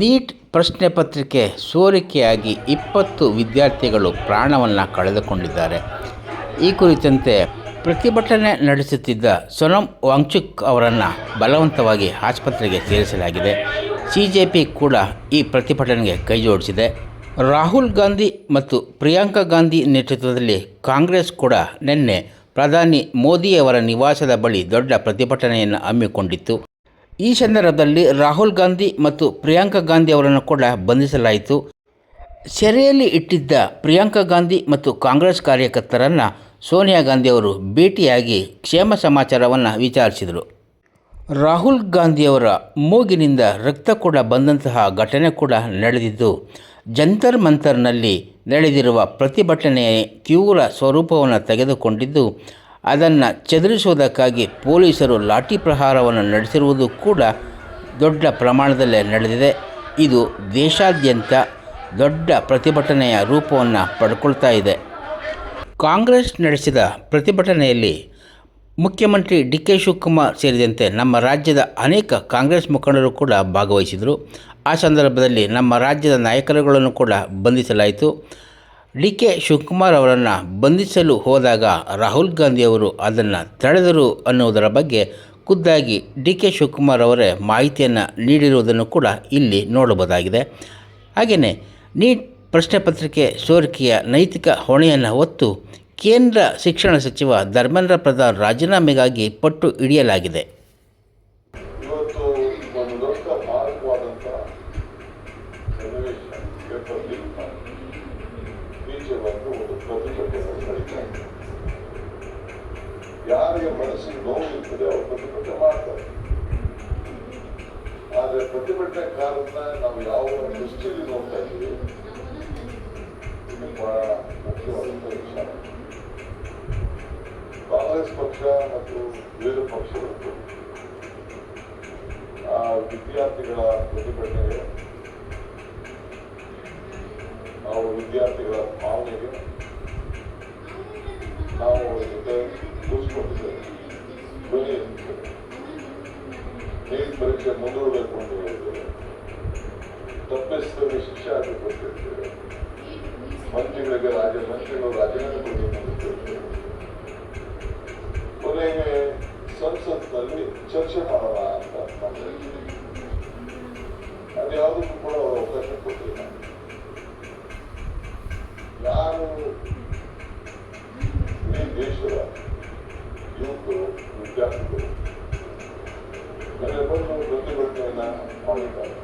Neat ಪ್ರಶ್ನೆ ಪತ್ರಿಕೆ ಸೋರಿಕೆಯಾಗಿ 20 ವಿದ್ಯಾರ್ಥಿಗಳು ಪ್ರಾಣವನ್ನು ಕಳೆದುಕೊಂಡಿದ್ದಾರೆ. ಈ ಕುರಿತಂತೆ ಪ್ರತಿಭಟನೆ ನಡೆಸುತ್ತಿದ್ದ ಸೋನಮ್ ವಾಂಗ್ಚುಕ್ ಅವರನ್ನು ಬಲವಂತವಾಗಿ ಆಸ್ಪತ್ರೆಗೆ ಸೇರಿಸಲಾಗಿದೆ. ಸಿಜೆಪಿ ಕೂಡ ಈ ಪ್ರತಿಭಟನೆಗೆ ಕೈಜೋಡಿಸಿದೆ. ರಾಹುಲ್ ಗಾಂಧಿ ಮತ್ತು ಪ್ರಿಯಾಂಕಾ ಗಾಂಧಿ ನೇತೃತ್ವದಲ್ಲಿ ಕಾಂಗ್ರೆಸ್ ಕೂಡ ನಿನ್ನೆ ಪ್ರಧಾನಿ ಮೋದಿಯವರ ನಿವಾಸದ ಬಳಿ ದೊಡ್ಡ ಪ್ರತಿಭಟನೆಯನ್ನು ಹಮ್ಮಿಕೊಂಡಿತ್ತು. ಈ ಸಂದರ್ಭದಲ್ಲಿ ರಾಹುಲ್ ಗಾಂಧಿ ಮತ್ತು ಪ್ರಿಯಾಂಕಾ ಗಾಂಧಿ ಅವರನ್ನು ಕೂಡ ಬಂಧಿಸಲಾಯಿತು. ಸೆರೆಯಲ್ಲಿ ಇಟ್ಟಿದ್ದ ಪ್ರಿಯಾಂಕಾ ಗಾಂಧಿ ಮತ್ತು ಕಾಂಗ್ರೆಸ್ ಕಾರ್ಯಕರ್ತರನ್ನು ಸೋನಿಯಾ ಗಾಂಧಿ ಅವರು ಭೇಟಿಯಾಗಿ ಕ್ಷೇಮ ಸಮಾಚಾರವನ್ನು ವಿಚಾರಿಸಿದರು. ರಾಹುಲ್ ಗಾಂಧಿಯವರ ಮೂಗಿನಿಂದ ರಕ್ತ ಕೂಡ ಬಂದಂತಹ ಘಟನೆ ಕೂಡ ನಡೆದಿದ್ದು, ಜಂತರ್ ಮಂತರ್ನಲ್ಲಿ ನಡೆದಿರುವ ಪ್ರತಿಭಟನೆ ತೀವ್ರ ಸ್ವರೂಪವನ್ನು ತೆಗೆದುಕೊಂಡಿದ್ದು, ಅದನ್ನು ಚದುರಿಸುವುದಕ್ಕಾಗಿ ಪೊಲೀಸರು ಲಾಠಿ ಪ್ರಹಾರವನ್ನು ನಡೆಸಿರುವುದು ಕೂಡ ದೊಡ್ಡ ಪ್ರಮಾಣದಲ್ಲೇ ನಡೆದಿದೆ. ಇದು ದೇಶಾದ್ಯಂತ ದೊಡ್ಡ ಪ್ರತಿಭಟನೆಯ ರೂಪವನ್ನು ಪಡ್ಕೊಳ್ತಾ ಇದೆ. ಕಾಂಗ್ರೆಸ್ ನಡೆಸಿದ ಪ್ರತಿಭಟನೆಯಲ್ಲಿ ಮುಖ್ಯಮಂತ್ರಿ ಡಿ.ಕೆ. ಶಿವಕುಮಾರ್ ಸೇರಿದಂತೆ ನಮ್ಮ ರಾಜ್ಯದ ಅನೇಕ ಕಾಂಗ್ರೆಸ್ ಮುಖಂಡರು ಕೂಡ ಭಾಗವಹಿಸಿದರು. ಆ ಸಂದರ್ಭದಲ್ಲಿ ನಮ್ಮ ರಾಜ್ಯದ ನಾಯಕರುಗಳನ್ನು ಕೂಡ ಬಂಧಿಸಲಾಯಿತು. ಡಿ.ಕೆ. ಶಿವಕುಮಾರ್ ಅವರನ್ನು ಬಂಧಿಸಲು ಹೋದಾಗ ರಾಹುಲ್ ಗಾಂಧಿಯವರು ಅದನ್ನು ತಡೆದರು ಅನ್ನುವುದರ ಬಗ್ಗೆ ಖುದ್ದಾಗಿ ಡಿ.ಕೆ. ಶಿವಕುಮಾರ್ ಅವರೇ ಮಾಹಿತಿಯನ್ನು ನೀಡಿರುವುದನ್ನು ಕೂಡ ಇಲ್ಲಿ ನೋಡಬಹುದಾಗಿದೆ. ಹಾಗೆಯೇ ನೀಟ್ ಪ್ರಶ್ನೆ ಪತ್ರಿಕೆ ಸೋರಿಕೆಯ ನೈತಿಕ ಹೊಣೆಯನ್ನು ಹೊತ್ತು ಕೇಂದ್ರ ಶಿಕ್ಷಣ ಸಚಿವ ಧರ್ಮೇಂದ್ರ ಪ್ರಧಾನ್ ರಾಜೀನಾಮೆಗಾಗಿ ಪಟ್ಟು ಹಿಡಿಯಲಾಗಿದೆ. ಯಾರಿಗೆ ಮನಸ್ಸಿಗೆ ನೋವು ಇರ್ತದೆ ಅವರು ಪ್ರತಿಭಟನೆ ಮಾಡ್ತಾರೆ. ಆದರೆ ಪ್ರತಿಭಟನೆಕಾರರನ್ನ ನಾವು ಯಾವ ದೃಷ್ಟಿಯಲ್ಲಿ ನೋಡ್ತಾ ಇದ್ದೀವಿ, ಇದು ಬಹಳ ಮುಖ್ಯವಾದಂಥ ವಿಷಯ. ಕಾಂಗ್ರೆಸ್ ಪಕ್ಷ ಮತ್ತು ವಿರೋಧ ಪಕ್ಷಗಳು ಆ ವಿದ್ಯಾರ್ಥಿಗಳ ಪ್ರತಿಭಟನೆಗೆ, ನಾವು ವಿದ್ಯಾರ್ಥಿಗಳ ಭಾವನೆಗೆ ನಾವು ಅವರ ಜೊತೆ ಕೂರಿಸ್ಕೊಂಡಿದ್ದೇವೆ. ನೀಟ್ ಪರೀಕ್ಷೆ ಮುಂದೂಡಬೇಕು ಅಂತ ಹೇಳಿದ್ದೇವೆ. ತಪ್ಪಿಸಿದಲ್ಲಿ ಶಿಕ್ಷೆ ಹಾಕಿಕೊಟ್ಟಿರ್ತೇವೆ. ಮಂತ್ರಿಗಳು ರಾಜೀನಾಮೆ ಕೊಡಬೇಕು ಅಂತ ಹೇಳ್ತೇವೆ. ಕೊನೆಗೆ ಸಂಸತ್ನಲ್ಲಿ ಚರ್ಚೆ ಮಾಡೋಣ ಅಂತ ನಾವು ಹೇಳ್ತೀವಿ. ಅದು ಯಾವುದಕ್ಕೂ ಕೂಡ ಅವರು ಅವಕಾಶ ಕೊಟ್ಟಿಲ್ಲ. ಯಾರು ಈ ದೇಶದ ಯುವಕರು, ವಿದ್ಯಾರ್ಥಿಗಳು ಬಂದು ಪ್ರತಿಭಟನೆಯನ್ನ ಮಾಡಿದ್ದಾರೆ.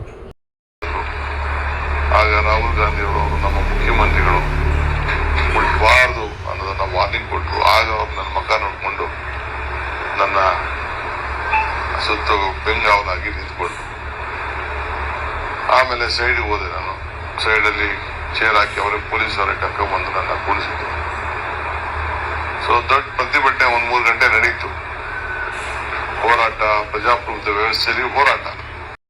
ಆಗ ರಾಹುಲ್ ಗಾಂಧಿ ಅವರು ನಮ್ಮ ಮುಖ್ಯಮಂತ್ರಿಗಳು ಬಿಡಬಾರ್ದು ಅನ್ನೋದನ್ನ ವಾರ್ನಿಂಗ್ ಕೊಟ್ಟರು. ಆಗ ಅವ್ರು ನನ್ನ ಮಕ್ಕ ನೋಡ್ಕೊಂಡು ನನ್ನ ಸುತ್ತ ಬೆಂಗಾವನಾಗಿ ನಿಂತ್ಕೊಂಡ್ರು. ಆಮೇಲೆ ಸೈಡ್ಗೆ ಹೋದೆ. ನಾನು ಸೈಡಲ್ಲಿ ಚೇರ್ ಹಾಕಿ ಅವರೇ ಪೊಲೀಸವರೇ ಕರ್ಕೊಂಡ್ಬಂದು ನನ್ನ ಕೂಡಿಸಿದ್ರು. ಸೊ ದೊಡ್ಡ ಪ್ರತಿಭಟನೆ 1-3 ಗಂಟೆ ನಡೀತು. ಹೋರಾಟ, ಪ್ರಜಾಪ್ರಭುತ್ವ ವ್ಯವಸ್ಥೆಯಲ್ಲಿ ಹೋರಾಟ.